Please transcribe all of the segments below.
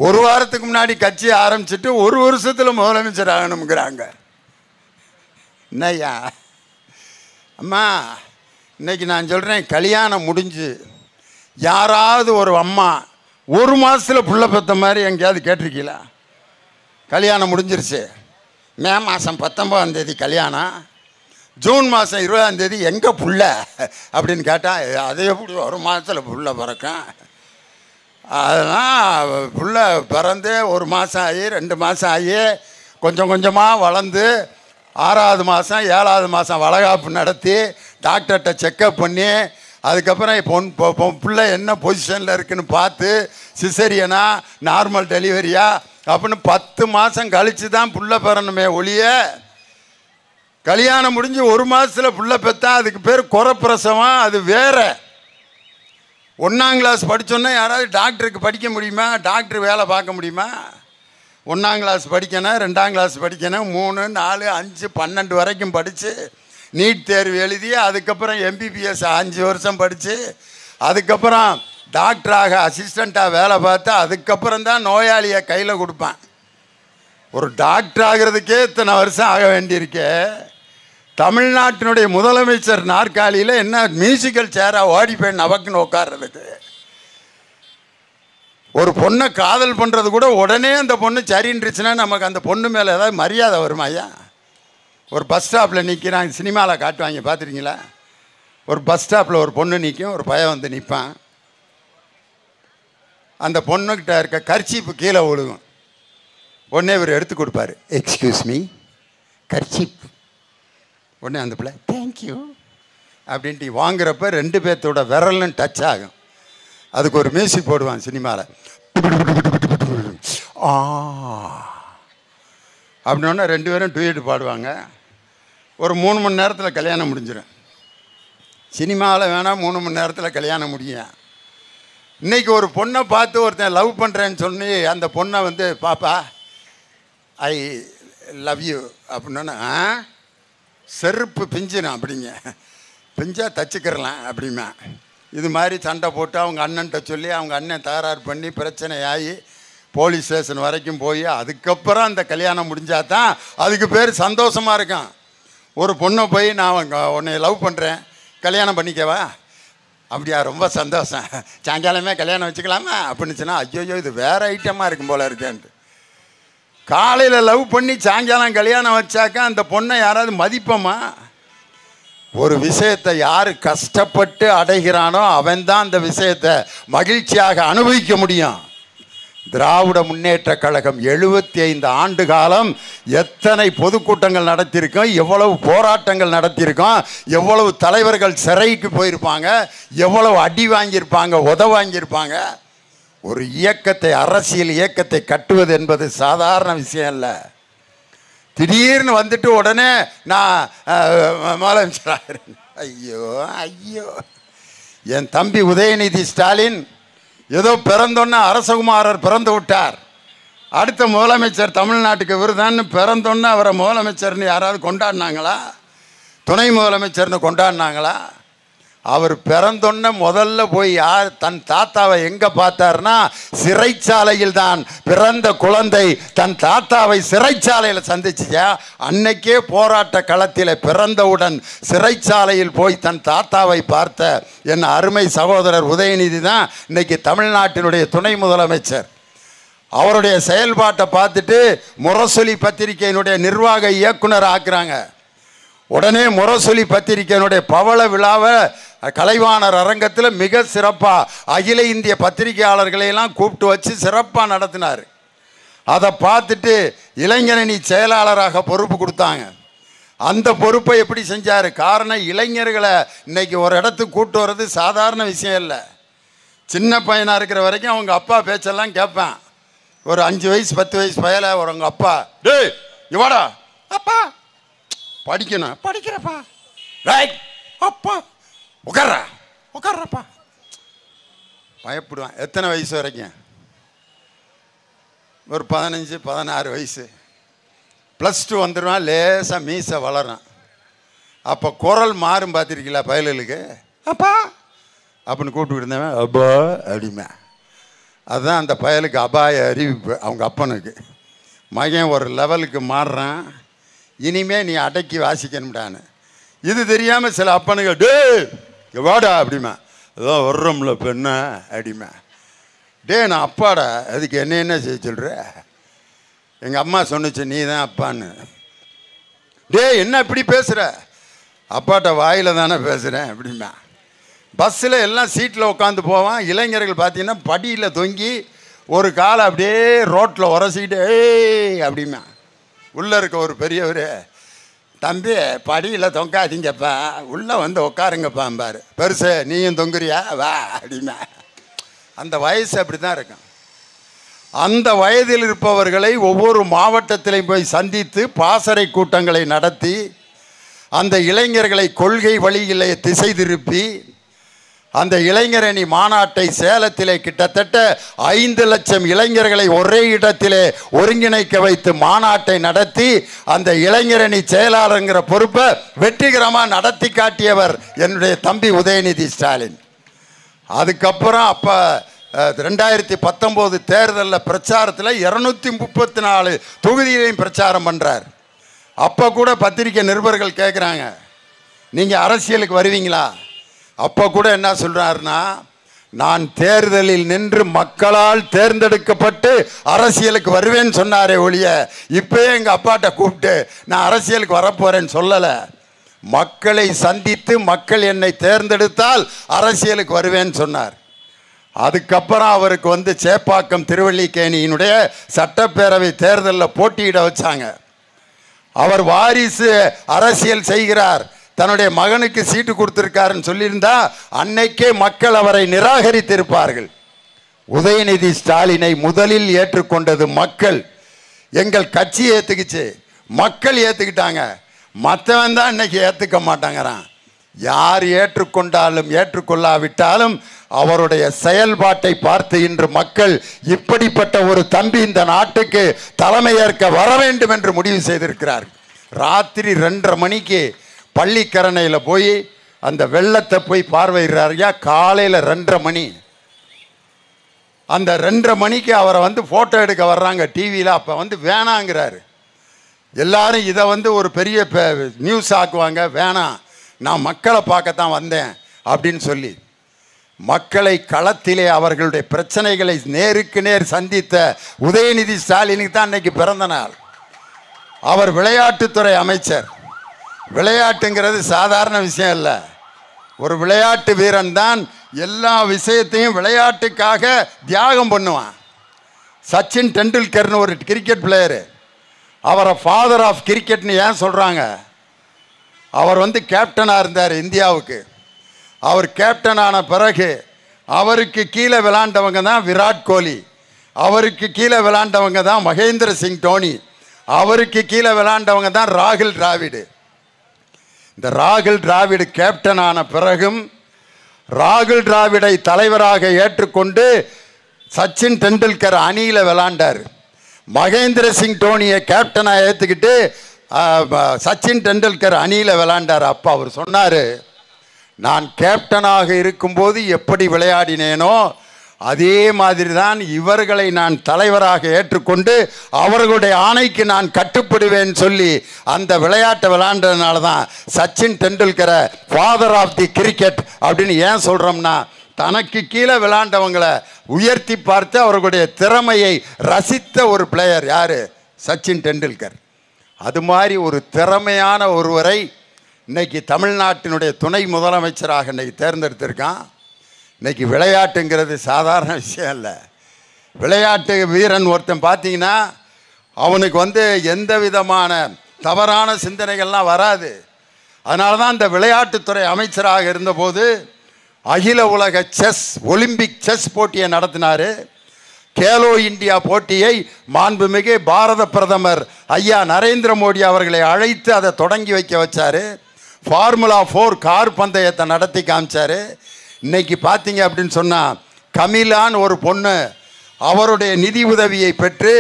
ஒரு வாரத்துக்கு முன்னாடி கட்சி ஆரம்பிச்சுட்டு ஒரு வருஷத்தில் முதலமைச்சர் ஆகணுங்கிறாங்க. என்னய்யா அம்மா, இன்னைக்கு நான் சொல்கிறேன், கல்யாணம் முடிஞ்சு யாராவது ஒரு அம்மா ஒரு மாதத்தில் புள்ள பெற்ற மாதிரி எங்கேயாவது கேட்டிருக்கீங்களா? கல்யாணம் முடிஞ்சிருச்சு, மே மாதம் 19ஆம் தேதி கல்யாணம், ஜூன் மாதம் 20ஆம் தேதி எங்கே புள்ள அப்படின்னு கேட்டால் அது எப்படி ஒரு மாதத்தில் புள்ள பிறக்கும்? அதெல்லாம் புள்ள பிறந்து ஒரு மாதம் ஆகி 2 மாதம் ஆகி கொஞ்சம் கொஞ்சமாக வளர்ந்து 6ஆவது மாதம் 7ஆவது மாதம் வளகாப்பு நடத்தி டாக்டர்கிட்ட செக்கப் பண்ணி அதுக்கப்புறம் பிள்ளை என்ன பொசிஷனில் இருக்குன்னு பார்த்து சிசரியனா நார்மல் டெலிவரியா அப்படின்னு 10 மாதம் கழித்து தான் புள்ள பெறணுமே ஒழிய, கல்யாணம் முடிஞ்சு ஒரு மாதத்தில் புள்ள பெற்றா அதுக்கு பேர் குறப்பிரசவம். அது வேற. 1ஆம் கிளாஸ் படித்தோன்னா யாராவது டாக்டருக்கு படிக்க முடியுமா? டாக்டர் வேலை பார்க்க முடியுமா? 1ஆம் கிளாஸ் படிக்கணும், 2ஆம் கிளாஸ் படிக்கணும், 3, 4, 5, 12 வரைக்கும் படித்து நீட் தேர்வு எழுதி அதுக்கப்புறம் MBBS 5 வருஷம் படித்து அதுக்கப்புறம் டாக்டராக அசிஸ்டண்ட்டாக வேலை பார்த்து அதுக்கப்புறம் தான் நோயாளியை கையில் கொடுப்பேன். ஒரு டாக்டர் ஆகிறதுக்கே இத்தனை வருஷம் ஆக வேண்டியிருக்கே. தமிழ்நாட்டினுடைய முதலமைச்சர் நாற்காலியில் என்ன மியூசிக்கல் சேராக ஓடி போய் நவக்குன்னு உட்கார்றதுக்கு? ஒரு பொண்ணை காதல் பண்ணுறது கூட உடனே அந்த பொண்ணு சரின்றுச்சுன்னா நமக்கு அந்த பொண்ணு மேலே ஏதாவது மரியாதை வருமா ஐயா? ஒரு பஸ் ஸ்டாப்பில் நிற்கிறாங்க, சினிமாவில் காட்டுவாங்க, பார்த்துருக்கீங்களா? ஒரு பஸ் ஸ்டாப்பில் ஒரு பொண்ணு நிற்கும், ஒரு பையன் வந்து நிற்பான். அந்த பொண்ணுக்கிட்ட இருக்க கர்ச்சீப்பு கீழே விழுகும். உடனே இவர் எடுத்து கொடுப்பாரு, எக்ஸ்கியூஸ் மீ, கர்ச்சீப். உடனே அந்த பிள்ளை தேங்க்யூ அப்படின்ட்டு வாங்குறப்ப 2 பேர்த்தோட விரலும் டச் ஆகும். அதுக்கு ஒரு மியூசிக் போடுவான் சினிமாவில். அப்படின்னா 2 பேரும் டூயட் பாடுவாங்க. ஒரு 3 மணி நேரத்தில் கல்யாணம் முடிஞ்சிடும். சினிமாவில் வேணால் 3 மணி நேரத்தில் கல்யாணம் முடியும். இன்றைக்கி ஒரு பொண்ணை பார்த்து ஒருத்தன் லவ் பண்ணுறேன்னு சொல்லி அந்த பொண்ணை வந்து பாப்பா ஐ லவ் யூ அப்படின்னா செருப்பு பிஞ்சிடும் அப்படிங்க, பிஞ்சா தச்சுக்கிறலாம் அப்படிமா. இது மாதிரி சண்டை போட்டு அவங்க அண்ணன்ட்ட சொல்லி அவங்க அண்ணன் தகராறு பண்ணி பிரச்சனை ஆகி போலீஸ் ஸ்டேஷன் வரைக்கும் போய் அதுக்கப்புறம் அந்த கல்யாணம் முடிஞ்சால் தான் அதுக்கு பேர் சந்தோஷமாக இருக்கும். ஒரு பொண்ணை போய் நான் உன்னை லவ் பண்ணுறேன், கல்யாணம் பண்ணிக்கவா? அப்படியா, ரொம்ப சந்தோஷம், சாயங்காலமே கல்யாணம் வச்சுக்கலாமா அப்படின்னுச்சுன்னா ஐயோ இது வேறு ஐட்டமாக இருக்கும் போல இருக்கேன்ட்டு. காலையில் லவ் பண்ணி சாயங்காலம் கல்யாணம் வச்சாக்கா அந்த பொண்ணை யாராவது மதிப்போமா? ஒரு விஷயத்தை யார் கஷ்டப்பட்டு அடைகிறானோ அவன்தான் அந்த விஷயத்தை மகிழ்ச்சியாக அனுபவிக்க முடியும். திராவிட முன்னேற்ற கழகம் 75 ஆண்டு காலம் எத்தனை பொதுக்கூட்டங்கள் நடத்தியிருக்கோம், எவ்வளவு போராட்டங்கள் நடத்தியிருக்கோம், எவ்வளவு தலைவர்கள் சிறைக்கு போயிருப்பாங்க, எவ்வளவு அடி வாங்கியிருப்பாங்க, வாங்கியிருப்பாங்க. ஒரு இயக்கத்தை, அரசியல் இயக்கத்தை கட்டுவது என்பது சாதாரண விஷயம் இல்லை. திடீர்னு வந்துட்டு உடனே நான் முதலமைச்சர், ஐயோ ஐயோ. என் தம்பி உதயநிதி ஸ்டாலின் ஏதோ பிறந்தோன்னே அரசகுமாரர் பிறந்து விட்டார், அடுத்த முதலமைச்சர் தமிழ்நாட்டுக்கு விருதான்னு பிறந்தோன்னே அவரை முதலமைச்சர்னு யாராவது கொண்டாடினாங்களா? துணை முதலமைச்சர்னு கொண்டாடினாங்களா? அவர் பிறந்தோன்ன முதல்ல போய் யார் தன் தாத்தாவை எங்கே பார்த்தார்னா சிறைச்சாலையில் தான். பிறந்த குழந்தை தன் தாத்தாவை சிறைச்சாலையில் சந்திச்சிச்சா. அன்னைக்கே போராட்ட களத்தில் பிறந்தவுடன் சிறைச்சாலையில் போய் தன் தாத்தாவை பார்த்த என் அருமை சகோதரர் உதயநிதி தான் இன்னைக்கு தமிழ்நாட்டினுடைய துணை முதலமைச்சர். அவருடைய செயல்பாட்டை பார்த்துட்டு முரசொலி பத்திரிகையினுடைய நிர்வாக இயக்குனர் ஆக்குறாங்க. உடனே முரசொலி பத்திரிகையினுடைய பவள விழாவை கலைவாணர் அரங்கத்தில் மிக சிறப்பாக அகில இந்திய பத்திரிகையாளர்களையெல்லாம் கூப்பிட்டு வச்சு சிறப்பாக நடத்தினார். அதை பார்த்துட்டு இளைஞரணி செயலாளராக பொறுப்பு கொடுத்தாங்க. அந்த பொறுப்பை எப்படி செஞ்சார்? காரணம், இளைஞர்களை இன்னைக்கு ஒரு இடத்துக்கு கூப்பிட்டு வர்றது சாதாரண விஷயம் இல்லை. சின்ன பையனாக இருக்கிற வரைக்கும் அவங்க அப்பா பேச்செல்லாம் கேட்பேன். ஒரு 5 வயசு 10 வயசு பையல ஒரு அவங்க அப்பா, டேய் இவாடா அப்பா படிக்கணும், படிக்கிறப்பா, ரைட் அப்பா உட்கார்றப்பா, பயப்படுவான். எத்தனை வயசு வரைக்கும்? ஒரு 15 16 வயசு. +2 வந்துடுவான், லேசாக மீசை வளரும். அப்போ குரல் மாறும், பார்த்துருக்கீங்களா? பயலுக்கு அப்பா அப்படின்னு கூப்பிட்டு இருந்தவன் அப்பா அப்படிமா. அதுதான் அந்த பயலுக்கு அபாய அறிவிப்பு. அவங்க அப்பனுக்கு, மகன் ஒரு லெவலுக்கு மாறுறான், இனிமே நீ அடக்கி வாசிக்கணும்டான்னு. இது தெரியாமல் சில அப்பனுக்கு டே வாடா அப்படிமா, அதான் வர்றோம்ல பெண்ண அப்படிமா. டே நான் அப்பாடா, அதுக்கு என்ன செய்ய சொல்கிற? எங்கள் அம்மா சொன்னிச்சு நீ தான் அப்பான்னு. டே என்ன இப்படி பேசுகிற? அப்பாட்ட வாயில் தானே பேசுகிறேன் அப்படிமா. பஸ்ஸில் எல்லாம் சீட்டில் உட்காந்து போவான். இளைஞர்கள் பார்த்தீங்கன்னா படியில் தொங்கி ஒரு காலை அப்படியே ரோட்டில் உரசிக்கிட்டு ஏய் அப்படிமா. உள்ளே இருக்க ஒரு பெரியவர், தம்பி படியில் தொங்காதீங்கப்பா, உள்ளே வந்து உட்காருங்கப்பாம்பார். பெருசு நீயும் தொங்குறியா வா அப்படிமா. அந்த வயசு அப்படி தான் இருக்கும். அந்த வயதில் இருப்பவர்களை ஒவ்வொரு மாவட்டத்திலையும் போய் சந்தித்து பாசறை கூட்டங்களை நடத்தி அந்த இளைஞர்களை கொள்கை வழியிலே திசை திருப்பி அந்த இளைஞரணி மாநாட்டை சேலத்திலே கிட்டத்தட்ட 5 லட்சம் இளைஞர்களை ஒரே இடத்திலே ஒருங்கிணைக்க வைத்து மாநாட்டை நடத்தி அந்த இளைஞரணி செயலாளருங்கிற பொறுப்பை வெற்றிகரமாக நடத்தி காட்டியவர் என்னுடைய தம்பி உதயநிதி ஸ்டாலின். அதுக்கப்புறம் அப்போ 2019 தேர்தலில் பிரச்சாரத்தில் 234 தொகுதியிலையும் பிரச்சாரம் பண்ணுறார். அப்போ கூட பத்திரிகை நிருபர்கள் கேட்குறாங்க நீங்கள் அரசியலுக்கு வருவீங்களா? அப்போ கூட என்ன சொல்கிறாருன்னா, நான் தேர்தலில் நின்று மக்களால் தேர்ந்தெடுக்கப்பட்டு அரசியலுக்கு வருவேன்னு சொன்னாரே ஒழிய இப்போயே எங்கள் அப்பாட்ட கூப்பிட்டு நான் அரசியலுக்கு வரப்போகிறேன்னு சொல்லலை. மக்களை சந்தித்து மக்கள் என்னை தேர்ந்தெடுத்தால் அரசியலுக்கு வருவேன்னு சொன்னார். அதுக்கப்புறம் அவருக்கு வந்து சேப்பாக்கம் திருவல்லிக்கேணியினுடைய சட்டப்பேரவை தேர்தலில் போட்டியிட வச்சாங்க. அவர் வாரிசு அரசியல் செய்கிறார், தன்னுடைய மகனுக்கு சீட்டு கொடுத்துருக்காருன்னு சொல்லியிருந்தா அன்னைக்கே மக்கள் அவரை நிராகரித்திருப்பார்கள். உதயநிதி ஸ்டாலினை முதலில் ஏற்றுக்கொண்டது மக்கள். எங்கள் கட்சி ஏற்றுக்குச்சு, மக்கள் ஏற்றுக்கிட்டாங்க. மற்றவன் தான் இன்னைக்கு ஏற்றுக்க மாட்டாங்கிறான். யார் ஏற்றுக்கொண்டாலும் ஏற்றுக்கொள்ளாவிட்டாலும் அவருடைய செயல்பாட்டை பார்த்து இன்று மக்கள் இப்படிப்பட்ட ஒரு தம்பி இந்த நாட்டுக்கு தலைமையேற்க வர வேண்டும் என்று முடிவு செய்திருக்கிறார். ராத்திரி 2:30 மணிக்கு பள்ளிக்கரணையில் போய் அந்த வெள்ளத்தை போய் பார்வையிடுறாருயா. காலையில் 2:30 மணி. அந்த 2:30 மணிக்கு அவரை வந்து ஃபோட்டோ எடுக்க வர்றாங்க டிவியில். அப்போ வந்து வேணாங்கிறாரு. எல்லாரும் இதை வந்து ஒரு பெரிய நியூஸ் ஆக்குவாங்க, வேணாம் நான் மக்களை பார்க்கத்தான் வந்தேன் அப்படின்னு சொல்லி மக்களை களத்திலே அவர்களுடைய பிரச்சனைகளை நேருக்கு நேர் சந்தித்த உதயநிதி ஸ்டாலினுக்கு தான் இன்னைக்கு பிறந்த நாள். அவர் விளையாட்டுத்துறை அமைச்சர். விளையாட்டுங்கிறது சாதாரண விஷயம் இல்லை. ஒரு விளையாட்டு வீரன் தான் எல்லா விஷயத்தையும் விளையாட்டுக்காக தியாகம் பண்ணுவான். சச்சின் டெண்டுல்கர்னு ஒரு கிரிக்கெட் பிளேயரு, அவரை ஃபாதர் ஆஃப் கிரிக்கெட்னு ஏன் சொல்கிறாங்க? அவர் வந்து கேப்டனாக இருந்தார் இந்தியாவுக்கு. அவர் கேப்டன் ஆன பிறகு அவருக்கு கீழே விளையாண்டவங்க தான் விராட் கோலி, அவருக்கு கீழே விளையாண்டவங்க தான் மகேந்திர சிங் தோனி, அவருக்கு கீழே விளையாண்டவங்க தான் ராகுல் டிராவிடு. இந்த ராகுல் டிராவிடு கேப்டன் ஆன பிறகும் ராகுல் டிராவிடை தலைவராக ஏற்றுக்கொண்டு சச்சின் டெண்டுல்கர் அணியில் விளையாண்டார். மகேந்திர சிங் தோனியை கேப்டனாக ஏற்றுக்கிட்டு சச்சின் டெண்டுல்கர் அணியில் விளையாண்டார். அப்போ அவர் சொன்னார், நான் கேப்டனாக இருக்கும்போது எப்படி விளையாடினேனோ அதே மாதிரி தான் இவர்களை நான் தலைவராக ஏற்றுக்கொண்டு அவர்களுடைய ஆணைக்கு நான் கட்டுப்படுவேன் சொல்லி அந்த விளையாட்டை விளையாண்டதுனால தான் சச்சின் டெண்டுல்கரை ஃபாதர் ஆஃப் தி கிரிக்கெட் அப்படின்னு ஏன் சொல்கிறோம்னா, தனக்கு கீழே விளையாண்டவங்களை உயர்த்தி பார்த்து அவர்களுடைய திறமையை ரசித்த ஒரு பிளேயர் யார்? சச்சின் டெண்டுல்கர். அது மாதிரி ஒரு திறமையான ஒருவரை இன்னைக்கு தமிழ்நாட்டினுடைய துணை முதலமைச்சராக இன்னைக்கு தேர்ந்தெடுத்திருக்கான். இன்னைக்கு விளையாட்டுங்கிறது சாதாரண விஷயம் இல்லை. விளையாட்டு வீரன் ஒருத்தன் பார்த்தீங்கன்னா அவனுக்கு வந்து எந்த விதமான தவறான சிந்தனைகள்லாம் வராது. அதனால தான் இந்த விளையாட்டுத்துறை அமைச்சராக இருந்தபோது அகில உலக ஒலிம்பிக் செஸ் போட்டியை நடத்தினார். கேலோ இந்தியா போட்டியை மாண்புமிகு பாரத பிரதமர் ஐயா நரேந்திர மோடி அவர்களை அழைத்து அதை தொடங்கி வைக்க வச்சார். ஃபார்முலா 4 கார் பந்தயத்தை நடத்தி காமிச்சார். இன்னைக்கு பார்த்தீங்க அப்படின்னு சொன்னால் கமிலான்னு ஒரு பொண்ணு அவருடைய நிதி உதவியை பெற்று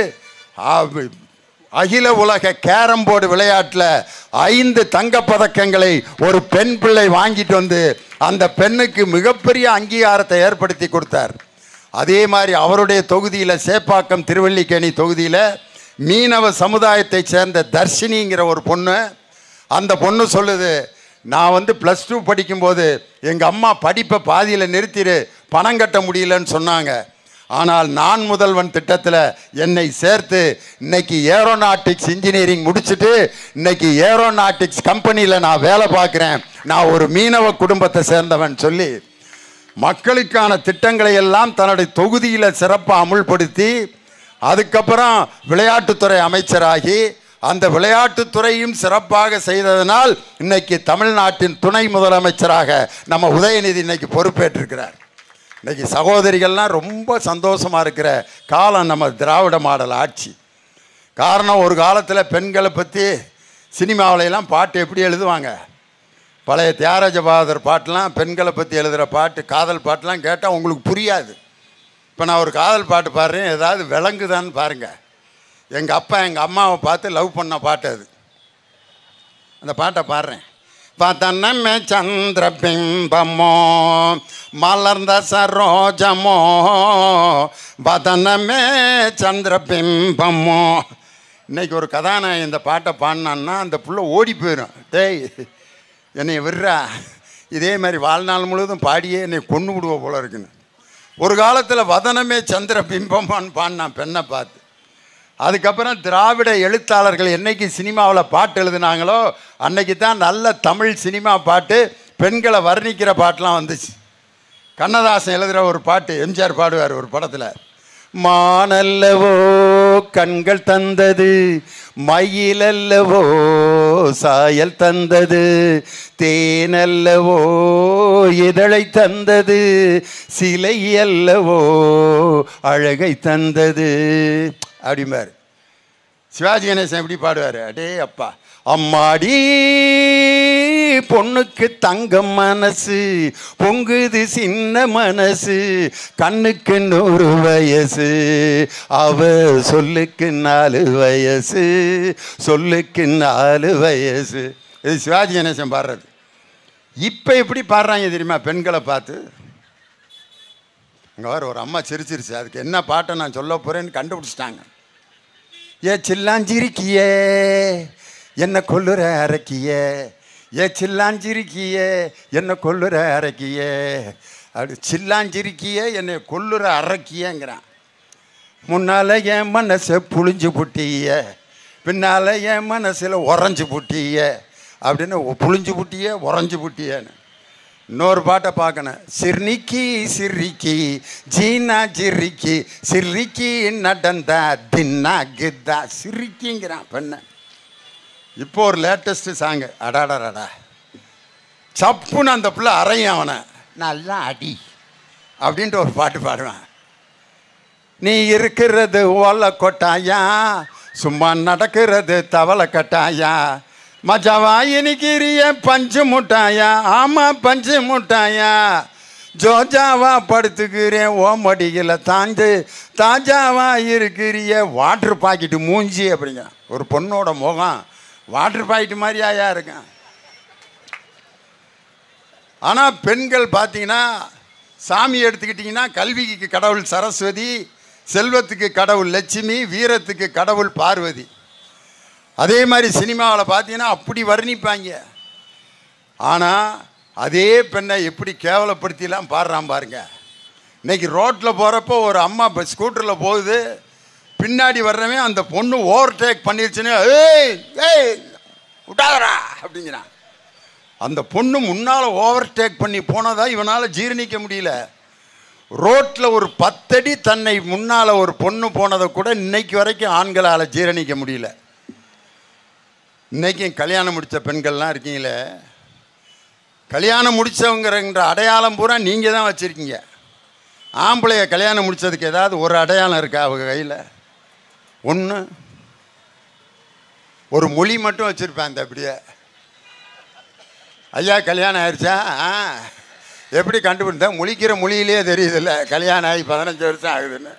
அகில உலக கேரம் போர்டு விளையாட்டில் 5 தங்கப்பதக்கங்களை ஒரு பெண் பிள்ளை வாங்கிட்டு வந்து அந்த பெண்ணுக்கு மிகப்பெரிய அங்கீகாரத்தை ஏற்படுத்தி கொடுத்தார். அதே மாதிரி அவருடைய தொகுதியில் சேப்பாக்கம் திருவல்லிக்கேணி தொகுதியில் மீனவ சமுதாயத்தை சேர்ந்த தர்ஷினிங்கிற ஒரு பொண்ணு, அந்த பொண்ணு சொல்லுது, நான் +2 படிக்கும்போது எங்கள் அம்மா படிப்பை பாதியில் நிறுத்திடு, பணம் கட்ட முடியலன்னு சொன்னாங்க. ஆனால் நான் முதல்வன் திட்டத்தில் என்னை சேர்த்து இன்னைக்கு ஏரோநாட்டிக்ஸ் இன்ஜினியரிங் முடிச்சுட்டு இன்னைக்கு ஏரோநாட்டிக்ஸ் கம்பெனியில் நான் வேலை பார்க்குறேன். நான் ஒரு மீனவ குடும்பத்தை சேர்ந்தவன் சொல்லி மக்களுக்கான திட்டங்களை எல்லாம் தன்னுடைய தொகுதியில் சிறப்பாக அமுல்படுத்தி அதுக்கப்புறம் விளையாட்டுத்துறை அமைச்சராகி அந்த விளையாட்டுத்துறையும் சிறப்பாக செய்ததனால் இன்னைக்கு தமிழ்நாட்டின் துணை முதலமைச்சராக நம்ம உதயநிதி இன்னைக்கு பொறுப்பேற்றிருக்கிறார். இன்னைக்கு சகோதரிகள்லாம் ரொம்ப சந்தோஷமாக இருக்கிற காலம் நம்ம திராவிட மாடல் ஆட்சி. காரணம், ஒரு காலத்தில் பெண்களை பற்றி சினிமாவிலெல்லாம் பாட்டு எப்படி எழுதுவாங்க, பழைய தியாகராஜ பகதூர் பாட்டெலாம் பெண்களை பற்றி எழுதுகிற பாட்டு, காதல் பாட்டெலாம் கேட்டால் உங்களுக்கு புரியாது. இப்போ நான் ஒரு காதல் பாட்டு பாடுறேன், ஏதாவது விளங்குதான்னு பாருங்கள். எங்கள் அப்பா எங்கள் அம்மாவை பார்த்து லவ் பண்ண பாட்டு அது. அந்த பாட்டை பாடுறேன். வதனமே சந்திர பிம்பமோ மலர்ந்த சரோஜமோ, வதனமே சந்திர பிம்பமோ. இன்றைக்கி ஒரு கதாநாயகன் இந்த பாட்டை பாடினான்னா அந்த புள்ள ஓடி போயிடும். டேய் என்னை விடுறா, இதே மாதிரி வாழ்நாள் முழுவதும் பாடியே என்னை கொண்டு விடுவோம் போல இருக்குன்னு. ஒரு காலத்தில் வதனமே சந்திர பிம்பமான்னு பாடினான் பெண்ணை பார்த்து. அதுக்கப்புறம் திராவிட எழுத்தாளர்கள் என்னைக்கு சினிமாவில் பாட்டு எழுதுனாங்களோ அன்னைக்கு தான் நல்ல தமிழ் சினிமா பாட்டு, பெண்களை வர்ணிக்கிற பாட்டெலாம் வந்துச்சு. கண்ணதாசன் எழுதுகிற ஒரு பாட்டு எம்ஜிஆர் பாடுவார் ஒரு படத்தில், மானல்லவோ கண்கள் தந்தது, மயிலல்லவோ சாயல் தந்தது, தேனல்லவோ இதழை தந்தது, சிலை அல்லவோ அழகை தந்தது அப்படிம்பார். சிவாஜி கணேசன் எப்படி பாடுவார், அடே அப்பா, அம்மாடி பொண்ணுக்கு தங்கம் மனசு, பொங்குது சின்ன மனசு, கண்ணுக்கு 100 வயசு, அவ சொல்லுக்கு 4 வயசு, சொல்லுக்கு 4 வயசு. இது சிவாஜி கணேசன் பாடுறது. இப்போ எப்படி பாடுறாங்க தெரியுமா பெண்களை பார்த்து? அங்கே ஒரு அம்மா சிரிச்சிருச்சு, அதுக்கு என்ன பாட்டை நான் சொல்ல போகிறேன்னு கண்டுபிடிச்சிட்டாங்க. ஏ சில்லாஞ்சிருக்கியே என்ன கொல்லுற அரைக்கியே, ஏ சில்லாஞ்சிருக்கியே என்ன கொல்லுற அரைக்கியே, அப்படி சில்லாஞ்சிருக்கியே என்னை கொல்லுற அரைக்கியேங்கிறான். முன்னால் என் மனசை புழிஞ்சு புட்டிய, பின்னால் என் மனசில் உறைஞ்சி புட்டிய அப்படின்னு, புழிஞ்சு புட்டிய உறைஞ்சி புட்டியன்னு. இன்னொரு பாட்டை பார்க்கணும், சிர்னிக்கி சிரிக்கி ஜீனா ஜிரிக்கி சிரிக்கி நடந்தா தின்னா கித்தா சிரிக்கிங்கிறான் பெண்ணை. இப்போ ஒரு லேட்டஸ்ட்டு சாங்கு, அடாடாடா சப்புன்னு அந்த பிள்ளை அறையும் அவனை, நல்லா அடி அப்படின்ட்டு ஒரு பாட்டு பாடுவான். நீ இருக்கிறது ஓலை கொட்டாயா, சும்மா நடக்கிறது தவளை கட்டாயா, மஜாவா இனிக்கிறிய பஞ்சு முட்டாயா, ஆமாம் பஞ்சு முட்டாயா, ஜோஜாவா படுத்துக்கிறேன் ஓமடியில் தாஞ்சு, தாஜாவா இருக்கிறிய வாட்டர் பாக்கெட்டு மூஞ்சி அப்படிங்க. ஒரு பொண்ணோட முகம் வாட்டர் பாக்கெட்டு மாதிரியா இருக்கான். ஆனால் பெண்கள் பார்த்தீங்கன்னா, சாமி எடுத்துக்கிட்டிங்கன்னா கல்விக்கு கடவுள் சரஸ்வதி, செல்வத்துக்கு கடவுள் லட்சுமி, வீரத்துக்கு கடவுள் பார்வதி. அதே மாதிரி சினிமாவில் பார்த்தீங்கன்னா அப்படி வர்ணிப்பாங்க. ஆனால் அதே பெண்ணை எப்படி கேவலப்படுத்திலாம் பாடுறான் பாருங்க. இன்றைக்கி ரோட்டில் போகிறப்போ ஒரு அம்மா ஸ்கூட்டரில் போகுது, பின்னாடி வர்றவன் அந்த பொண்ணு ஓவர்டேக் பண்ணிருச்சுன்னு ஏய் ஏய் விட்டாதரா அப்படிங்கிறான். அந்த பொண்ணு முன்னால் ஓவர்டேக் பண்ணி போனதா இவனால் ஜீரணிக்க முடியல. ரோட்டில் ஒரு 10 அடி தன்னை முன்னால் ஒரு பொண்ணு போனதை கூட இன்னைக்கு வரைக்கும் ஆண்களால் ஜீரணிக்க முடியல. இன்றைக்கும் கல்யாணம் முடித்த பெண்கள்லாம் இருக்கீங்களே, கல்யாணம் முடித்தவங்கிற அடையாளம் பூரா நீங்கள் தான் வச்சுருக்கீங்க. ஆம்பளைய கல்யாணம் முடித்ததுக்கு ஏதாவது ஒரு அடையாளம் இருக்கா அவங்க கையில்? ஒன்று ஒரு மொழி மட்டும் வச்சுருப்பேன். அந்த அப்படியே ஐயா கல்யாணம் ஆயிடுச்சா, எப்படி கண்டுபிடிச்சேன், முழிக்கிற மொழியிலே தெரியுதில்ல கல்யாணம் ஆகி 15 வருஷம் ஆகுதுன்னு.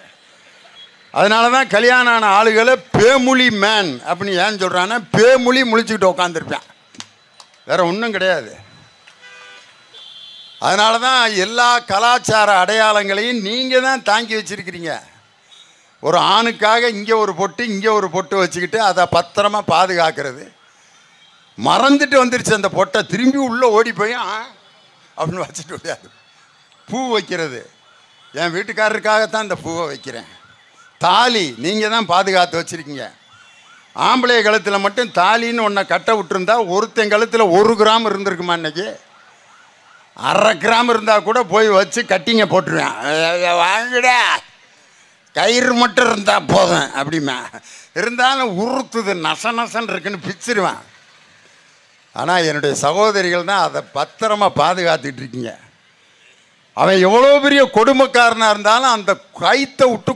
அதனால தான் கல்யாணம் ஆன ஆளுகளை பேமொழி மேன் அப்படின்னு ஏன்னு சொல்கிறான்னா, பேமொழி முழிச்சுக்கிட்டு உட்காந்துருப்பேன், வேறு ஒன்றும் கிடையாது. அதனால தான் எல்லா கலாச்சார அடையாளங்களையும் நீங்கள் தான் தாங்கி வச்சுருக்கிறீங்க. ஒரு ஆணுக்காக இங்கே ஒரு பொட்டு இங்கே ஒரு பொட்டு வச்சுக்கிட்டு அதை பத்திரமா பாதுகாக்கிறது. மறந்துட்டு வந்துருச்சு அந்த பொட்டை, திரும்பி உள்ளே ஓடி போய் அப்படின்னு வச்சுட்டு முடியாது. பூ வைக்கிறது என் வீட்டுக்காரருக்காகத்தான் இந்த பூவை வைக்கிறேன். தாலி நீங்கள் தான் பாதுகாத்து வச்சுருக்கீங்க. ஆம்பளை கழுத்தில் மட்டும் தாலின்னு ஒன்றை கட்ட விட்டுருந்தா ஒருத்தன் கழுத்தில் 1 கிராம் இருந்திருக்குமா? இன்றைக்கி 1/2 கிராம் இருந்தால் கூட போய் வச்சு கட்டிங்க போட்டுருவேன். வாங்கிட கயிறு மட்டும் இருந்தால் போதும் அப்படிமா. இருந்தாலும் உறுத்துது, நசநசன் இருக்குன்னு பிச்சிருவேன். ஆனால் என்னுடைய சகோதரிகள் தான் அதை பத்திரமா பாதுகாத்துட்டு இருக்கீங்க. அவன் எவ்வளோ பெரிய கொடுமைக்காரனாக இருந்தாலும் அந்த கைத்தை விட்டு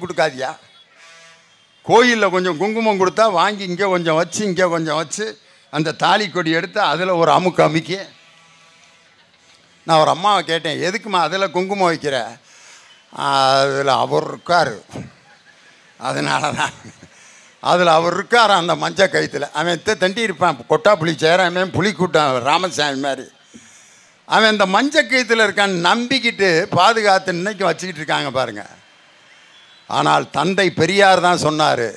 கொடுக்காதியா. கோயிலில் கொஞ்சம் குங்குமம் கொடுத்தா வாங்கி இங்கே கொஞ்சம் வச்சு இங்கே கொஞ்சம் வச்சு அந்த தாலி கொடி எடுத்து அதில் ஒரு அமுக்கி. நான் ஒரு அம்மாவை கேட்டேன், எதுக்குமா அதில் குங்குமம் வைக்கிற? அதில் அவர் இருக்கார், அதனால தான். அதில் அவர் இருக்கார் அந்த மஞ்சள் கயிற்றுல. அவன் தண்டி இருப்பான், கொட்டா புளி சேர, அவன் புளி கூட்டம் ராமசாமி மாதிரி. அவன் இந்த மஞ்சள் கயிற்றுல இருக்கான் நம்பிக்கிட்டு பாதுகாத்து இன்னைக்கு வச்சுக்கிட்டு இருக்காங்க பாருங்க. ஆனால் தந்தை பெரியார் தான் சொன்னார்,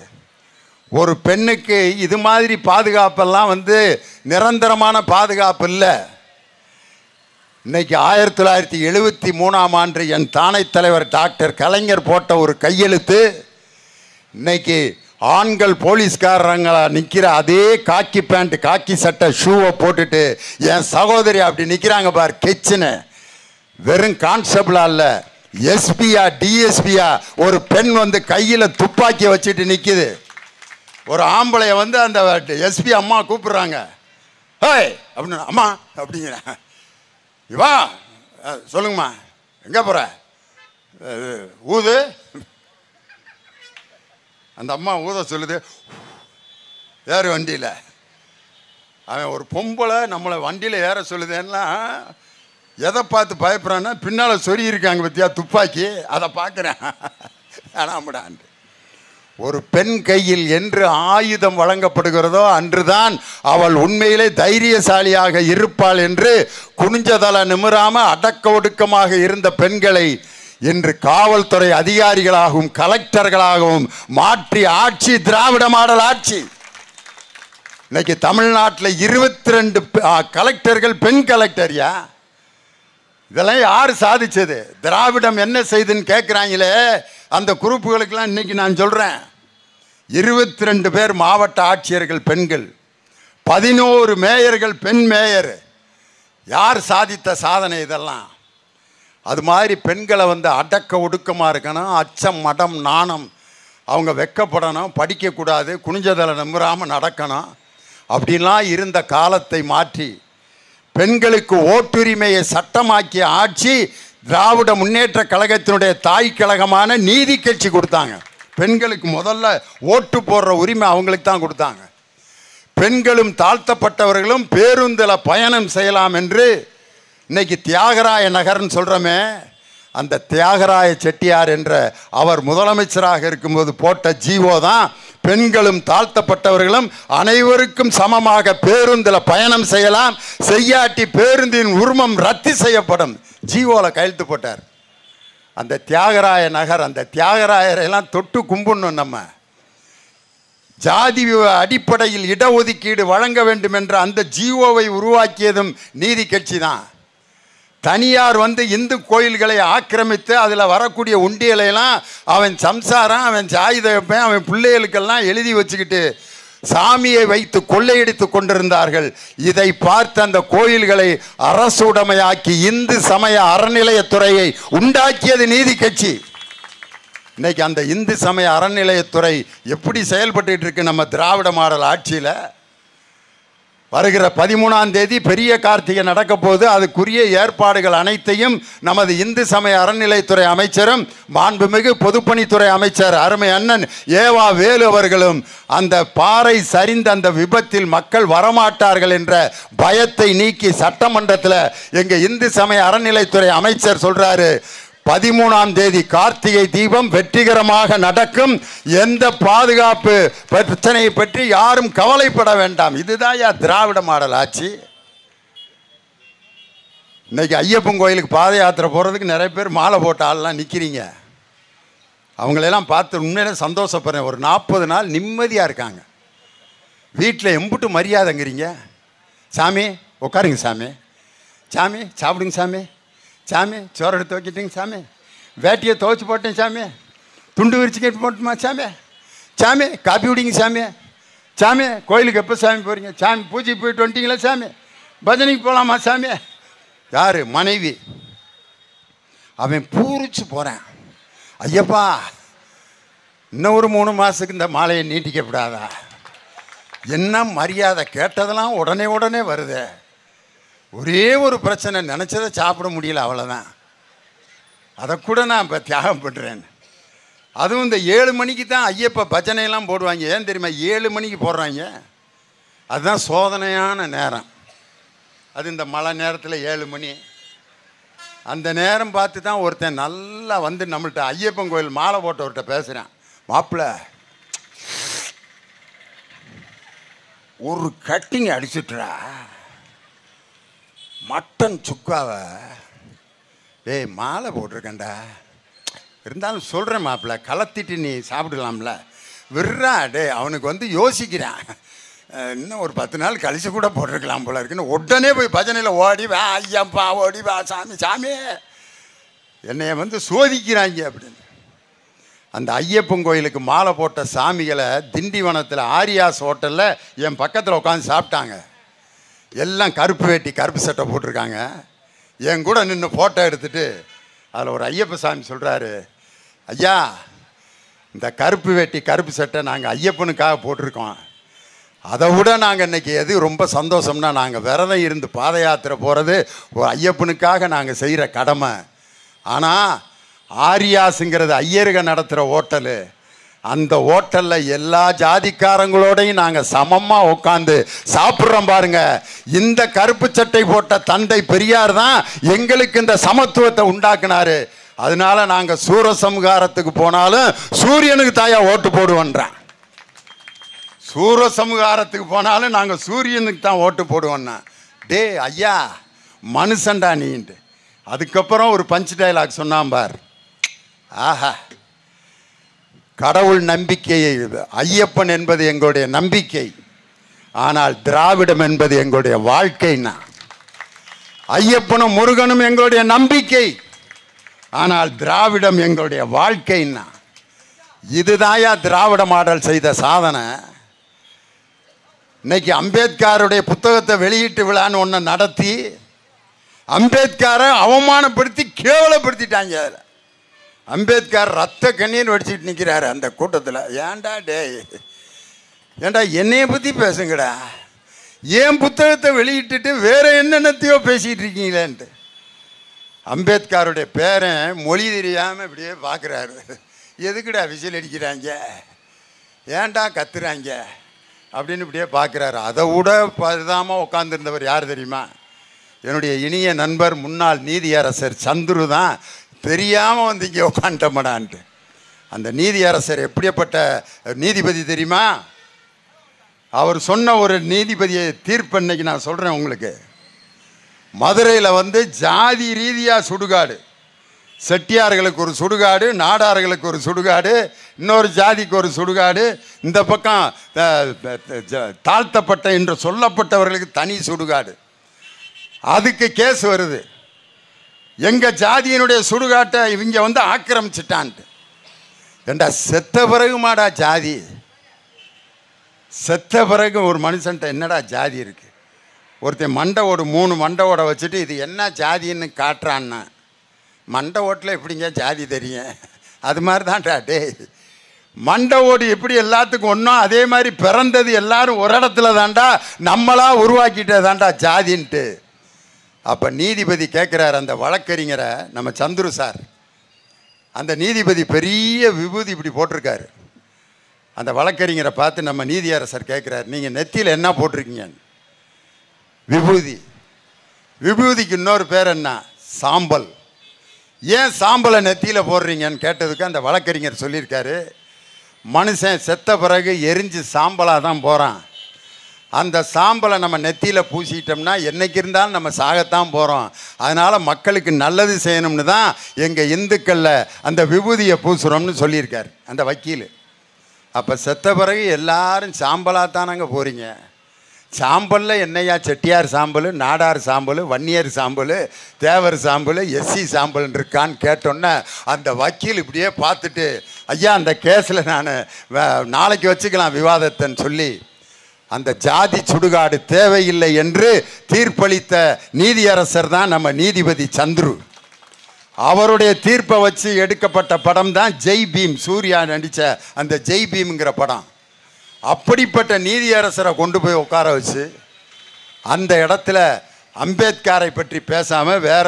ஒரு பெண்ணுக்கு இது மாதிரி பாதுகாப்பெல்லாம் நிரந்தரமான பாதுகாப்பு இல்லை. இன்னைக்கு 1973ஆம் ஆண்டு என் தானை தலைவர் டாக்டர் கலைஞர் போட்ட ஒரு கையெழுத்து, இன்னைக்கு ஆண்கள் போலீஸ்காரங்களா நிற்கிற அதே காக்கி பேண்ட் காக்கி சட்டை ஷூவை போட்டுட்டு என் சகோதரி அப்படி நிற்கிறாங்க பார், கெச்சுன்னு. வெறும் கான்ஸ்டபிளா இல்லை, எஸ்பியா டிஎஸ்பியா ஒரு பெண் கையில் துப்பாக்கி வச்சுட்டு நிற்கிது. ஒரு ஆம்பளைய அந்த எஸ்பி அம்மா கூப்பிடுறாங்க, ஹேய் அப்படின்னு, அம்மா அப்படிங்கிற, இவா சொல்லுங்கம்மா எங்கே போகிற, ஊது. அந்த அம்மா ஊத சொல்லுது, ஏறு வண்டியில். அவன் ஒரு பொம்பளை நம்மளை வண்டியில் ஏற சொல்லுதுன்னா எதை பார்த்து பயப்படுறான்னா, பின்னால் சொறி இருக்காங்க பற்றியா துப்பாக்கி, அதை பார்க்குறேன். ஆனாம்டான். ஒரு பெண் கையில் என்று ஆயுதம் வழங்கப்படுகிறதோ அன்றுதான் அவள் உண்மையிலே தைரியசாலியாக இருப்பாள் என்று குனிஞ்சதல நிமிராம அடக்க ஒடுக்கமாக இருந்த பெண்களை இன்று காவல்துறை அதிகாரிகளாகவும் கலெக்டர்களாகவும் மாற்றி ஆட்சி திராவிட மாடல் ஆட்சி. இன்னைக்கு தமிழ்நாட்டில் 22 கலெக்டர்கள் பெண் கலெக்டர்யா. இதெல்லாம் யார் சாதிச்சது? திராவிடம் என்ன செய்துன்னு கேட்குறாங்களே அந்த குரூப்புகளுக்கெல்லாம் இன்னைக்கு நான் சொல்கிறேன், 22 பேர் மாவட்ட ஆட்சியர்கள் பெண்கள், 11 மேயர்கள் பெண் மேயர். யார் சாதித்த சாதனை இதெல்லாம்? அது மாதிரி பெண்களை அடக்க ஒடுக்கமாக இருக்கணும், அச்சம் மடம் நாணம், அவங்க வெக்கப்படணும், படிக்கக்கூடாது, குனிஞ்சதலை நம்புறாமல் நடக்கணும், அப்படின்லாம் இருந்த காலத்தை மாற்றி பெண்களுக்கு ஓட்டுரிமையை சட்டமாக்கிய ஆட்சி திராவிட முன்னேற்ற கழகத்தினுடைய தாய் கழகமான நீதி கட்சி கொடுத்தாங்க. பெண்களுக்கு முதல்ல ஓட்டு போடுற உரிமை அவங்களுக்கு தான் கொடுத்தாங்க. பெண்களும் தாழ்த்தப்பட்டவர்களும் பேருந்தில் பயணம் செய்யலாம் என்று இன்னைக்கு தியாகராய நகர்ன்னு சொல்கிறோமே, அந்த தியாகராய செட்டியார் என்ற அவர் முதலமைச்சராக இருக்கும்போது போட்ட ஜீவோ தான் பெண்களும் தாழ்த்தப்பட்டவர்களும் அனைவருக்கும் சமமாக பேருந்தில் பயணம் செய்யலாம், செய்யாட்டி பேருந்தின் உரிமம் ரத்து செய்யப்படும் ஜீவோவில் கையெழுத்து போட்டார். அந்த தியாகராய நகர், அந்த தியாகராயரெல்லாம் தொட்டு கும்பிடணும். நம்ம ஜாதி அடிப்படையில் இடஒதுக்கீடு வழங்க வேண்டும் என்ற அந்த ஜீவோவை உருவாக்கியதும் நீதி கட்சி தான். தனியார் இந்து கோயில்களை ஆக்கிரமித்து அதில் வரக்கூடிய உண்டியலையெல்லாம் அவன் சம்சாரம், அவன் சாயுதப்பன், அவன் பிள்ளைகளுக்கெல்லாம் எழுதி வச்சுக்கிட்டு சாமியை வைத்து கொள்ளையடித்து கொண்டிருந்தார்கள். இதை பார்த்து அந்த கோயில்களை அரசு உடைமையாக்கி இந்து சமய அறநிலையத்துறையை உண்டாக்கியது நீதி கட்சி. இன்னைக்கு அந்த இந்து சமய அறநிலையத்துறை எப்படி செயல்பட்டு இருக்கு நம்ம திராவிட மாடல் ஆட்சியில்? வருகிற 13ஆம் தேதி பெரிய கார்த்திகை நடக்க போது அதுக்குரிய ஏற்பாடுகள் அனைத்தையும் நமது இந்து சமய அறநிலைத்துறை அமைச்சரும் மாண்புமிகு பொதுப்பணித்துறை அமைச்சர் அருமை அண்ணன் ஏவா வேலு அவர்களும் அந்த பாறை சரிந்த அந்த விபத்தில் மக்கள் வரமாட்டார்கள் என்ற பயத்தை நீக்கி சட்டமன்றத்தில் எங்கள் இந்து சமய அறநிலைத்துறை அமைச்சர் சொல்றாரு, 13ஆம் தேதி கார்த்திகை தீபம் வெற்றிகரமாக நடக்கும், எந்த பாதுகாப்பு பிரச்சனையை பற்றி யாரும் கவலைப்பட வேண்டாம். இதுதான் திராவிட மாடல் ஆட்சி. இன்றைக்கி ஐயப்பன் கோயிலுக்கு பாத யாத்திரை போகிறதுக்கு நிறைய பேர் மாலை போட்ட ஆள்லாம் நிற்கிறீங்க. அவங்களெல்லாம் பார்த்து உண்மையிலே சந்தோஷப்படுறேன். ஒரு 40 நாள் நிம்மதியாக இருக்காங்க. வீட்டில் எம்புட்டு மரியாதைங்கிறீங்க. சாமி உட்காருங்க சாமி, சாமி சாப்பிடுங்க சாமி, சாமி சோறு எடுத்து வைக்கிட்டீங்க சாமி, வேட்டியை துவைச்சி போட்டேன் சாமி, துண்டு விரிச்சு கட்டி போட்டுமா சாமி, சாமி காப்பி குடிங்க சாமி, சாமி கோயிலுக்கு எப்போ சாமி போகிறீங்க, சாமி பூஜைக்கு போயிட்டு வந்துட்டீங்களா சாமி, பஜனைக்கு போகலாமா சாமி. யார்? மனைவி. அவன் பூரிச்சு போகிறேன். ஐயப்பா இன்னும் ஒரு 3 மாதத்துக்கு இந்த மாலையை நீட்டிக்கப்படாதா? என்ன மரியாதை! கேட்டதெல்லாம் உடனே வருது. ஒரே ஒரு பிரச்சனை, நினச்சதை சாப்பிட முடியல, அவ்வளோதான். அதை கூட நான் இப்போ தியாகம் பண்ணுறேன். அதுவும் இந்த 7 மணிக்கு தான் ஐயப்ப பஜனையெல்லாம் போடுவாங்க. ஏன் தெரியுமா 7 மணிக்கு போடுறாங்க? அதுதான் சோதனையான நேரம். அது இந்த மழை நேரத்தில் 7 மணி. அந்த நேரம் பார்த்து தான் ஒருத்தன் நல்லா வந்து நம்மள்கிட்ட ஐயப்பன் கோயில் மாலை போட்டவர்கிட்ட பேசுகிறேன். மாப்பிள்ள ஒரு கட்டிங் அடிச்சுட்டுறா, மட்டன் சுக்காவை. டேய் மாலை போட்டிருக்கேன்டா, இருந்தாலும் சொல்கிறேன் மாப்பிள்ள, கலத்திட்டு நீ சாப்பிடலாம்ல, விட்றா. டே அவனுக்கு வந்து யோசிக்கிறான், இன்னும் ஒரு 10 நாள் கழிச்சு கூட போட்டிருக்கலாம் போல இருக்குன்னு உடனே போய் பஜனையில் ஓடி வா ஐயப்பா, ஓடி வா சாமி, சாமி என்னைய வந்து சோதிக்கிறாங்க அப்படின்னு. அந்த ஐயப்பன் கோயிலுக்கு மாலை போட்ட சாமிகளை திண்டிவனத்தில் ஆரியாஸ் ஹோட்டலில் என் பக்கத்தில் உட்காந்து சாப்பிட்டாங்க. எல்லாம் கருப்பு வேட்டி கருப்பு சட்டை போட்டிருக்காங்க. என் கூட நின்று ஃபோட்டோ எடுத்துகிட்டு அதில் ஒரு ஐயப்ப சாமி சொல்கிறாரு, ஐயா இந்த கருப்பு வேட்டி கருப்பு சட்டை நாங்கள் ஐயப்பனுக்காக போட்டிருக்கோம். அதை விட நாங்கள் இன்றைக்கி எது ரொம்ப சந்தோஷம்னா, நாங்கள் விரதம் இருந்து பாத யாத்திரை போகிறது ஒரு ஐயப்பனுக்காக நாங்கள் செய்கிற கடமை. ஆனால் ஆரியாஸுங்கிறது ஐயருக நடத்துகிற ஹோட்டலு, அந்த ஹோட்டலில் எல்லா ஜாதிக்காரங்களோடையும் நாங்கள் சமமாக உட்காந்து சாப்பிட்றோம் பாருங்க. இந்த கருப்பு சட்டை போட்ட தந்தை பெரியார் தான் எங்களுக்கு இந்த சமத்துவத்தை உண்டாக்குனாரு. அதனால நாங்கள் சூரசம்ஹாரத்துக்கு போனாலும் சூரியனுக்கு தாயா ஓட்டு போடுவோன்றான். சூரசம்ஹாரத்துக்கு போனாலும் நாங்கள் சூரியனுக்கு தான் ஓட்டு போடுவோன்னா. டே ஐயா மனுஷன்டா நீண்டு. அதுக்கப்புறம் ஒரு பஞ்ச் டைலாக் சொன்னான் பார். ஆஹா, கடவுள் நம்பிக்கையை, ஐயப்பன் என்பது எங்களுடைய நம்பிக்கை, ஆனால் திராவிடம் என்பது எங்களுடைய வாழ்க்கைன்னா. ஐயப்பனும் முருகனும் எங்களுடைய நம்பிக்கை, ஆனால் திராவிடம் எங்களுடைய வாழ்க்கைன்னா. இதுதாயா திராவிட மாடல் செய்த சாதனை. இன்னைக்கு அம்பேத்கருடைய புத்தகத்தை வெளியீட்டு விழான்னு ஒன்று நடத்தி அம்பேத்கரை அவமானப்படுத்தி கேவலப்படுத்திட்டாங்க. அதில் அம்பேத்கர் ரத்த கண்ணீர் வடிச்சிட்டு நிற்கிறாரு அந்த கூட்டத்தில். ஏன்டா டே, ஏன்டா என்னைய பற்றி பேசுங்கடா, ஏன் புத்தகத்தை வெளியிட்டுட்டு வேற என்னென்னத்தையோ பேசிகிட்டு இருக்கீங்களேன்ட்டு. அம்பேத்கருடைய பேரன் மொழி தெரியாமல் இப்படியே பார்க்குறாரு. எதுக்குடா விசில் அடிக்கிறாங்க, ஏன்டா கத்துறாங்க அப்படின்னு இப்படியே பார்க்குறாரு. அதை விட பரிதாமல் உட்காந்துருந்தவர் யார் தெரியுமா? என்னுடைய இனிய நண்பர் முன்னாள் நீதியரசர் சந்துரு தான். தெரியாமல் வந்து இங்கே உட்காந்துட்டோம்டான்ட்டு. அந்த நீதியரசர் எப்படிப்பட்ட நீதிபதி தெரியுமா? அவர் சொன்ன ஒரு நீதிபதியை தீர்ப்பு இன்னைக்கு நான் சொல்கிறேன் உங்களுக்கு. மதுரையில் வந்து ஜாதி ரீதியாக சுடுகாடு, செட்டியார்களுக்கு ஒரு சுடுகாடு, நாடார்களுக்கு ஒரு சுடுகாடு, இன்னொரு ஜாதிக்கு ஒரு சுடுகாடு, இந்த பக்கம் தாழ்த்தப்பட்ட என்று சொல்லப்பட்டவர்களுக்கு தனி சுடுகாடு. அதுக்கு கேஸ் வருது. எங்கள் ஜாதியினுடைய சுடுகாட்டை இவங்க வந்து ஆக்கிரமிச்சிட்டான்ட்டு. ஏண்டா செத்த பிறகு மாடா ஜாதி? செத்த பிறகு ஒரு மனுஷன்ட்ட என்னடா ஜாதி இருக்குது? ஒருத்தன் மண்டை ஓடு 3 மண்டை ஓட வச்சுட்டு இது என்ன ஜாதின்னு காட்டுறான்னா, மண்டை ஓட்டில் எப்படிங்க ஜாதி தெரியும்? அது மாதிரி தான்டா டே. மண்டை ஓடு எப்படி எல்லாத்துக்கும் ஒன்றோ அதே மாதிரி பிறந்தது எல்லாரும் ஒரு இடத்துல தான்டா, நம்மளா உருவாக்கிட்டே தான்டா ஜாதின்ட்டு. அப்போ நீதிபதி கேட்குறாரு அந்த வழக்கறிஞரை, நம்ம சந்துரு சார். அந்த நீதிபதி பெரிய விபூதி இப்படி போட்டிருக்காரு. அந்த வழக்கறிஞரை பார்த்து நம்ம நீதியரசர் கேட்குறாரு, நீங்கள் நெத்தியில் என்ன போட்டிருக்கீங்க? விபூதி. விபூதிக்கு இன்னொரு பேர் என்ன? சாம்பல். ஏன் சாம்பலை நெத்தியில் போடுறீங்கன்னு கேட்டதுக்கு அந்த வழக்கறிஞர் சொல்லியிருக்காரு, மனுஷன் செத்த பிறகு எரிஞ்சு சாம்பலாக தான் போகிறான். அந்த சாம்பலை நம்ம நெத்தியில் பூசிட்டோம்னா என்றைக்கு இருந்தாலும் நம்ம சாகத்தான் போகிறோம். அதனால் மக்களுக்கு நல்லது செய்யணும்னு தான் எங்கள் இந்துக்களில் அந்த விபூதியை பூசுகிறோம்னு சொல்லியிருக்கார் அந்த வக்கீல். அப்போ செத்த பிறகு எல்லாரும் சாம்பலாக தானங்க போகிறீங்க. சாம்பலில் என்னையா செட்டியார் சாம்பல், நாடார் சாம்பல், வன்னியர் சாம்பல், தேவர் சாம்பல், எஸ்சி சாம்பல் இருக்கான்னு கேட்டோன்னே அந்த வக்கீல் இப்படியே பார்த்துட்டு, ஐயா அந்த கேஸில் நான் நாளைக்கு வச்சுக்கலாம் விவாதத்தைன்னு சொல்லி அந்த ஜாதி சுடுகாடு தேவையில்லை என்று தீர்ப்பளித்த நீதியரசர் தான் நம்ம நீதிபதி சந்துரு. அவருடைய தீர்ப்பை வச்சு எடுக்கப்பட்ட படம் தான் ஜெய் பீம், சூர்யா நடித்த அந்த ஜெய் பீம்ங்கிற படம். அப்படிப்பட்ட நீதியரசரை கொண்டு போய் உட்கார வச்சு அந்த இடத்துல அம்பேத்கரை பற்றி பேசாமல் வேற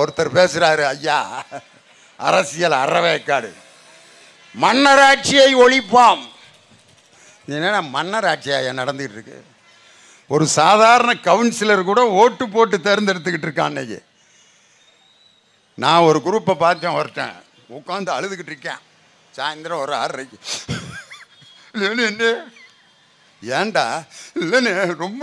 ஒருத்தர் பேசுகிறாரு. ஐயா அரசியல் அறவேக்காடு, மன்னராட்சியை ஒழிப்போம். என்னென்னா மன்னராட்சியாக நடந்துக்கிட்டு இருக்கு. ஒரு சாதாரண கவுன்சிலர் கூட ஓட்டு போட்டு தேர்ந்தெடுத்துக்கிட்டு இருக்கான் அன்னைக்கு. நான் ஒரு குரூப்பை பார்த்தேன், ஒருத்தன் உட்காந்து அழுதுகிட்டு இருக்கேன் சாயந்தரம் ஒரு 6:30. இல்லைன்னு ஏன்டா இல்லைன்னு ரொம்ப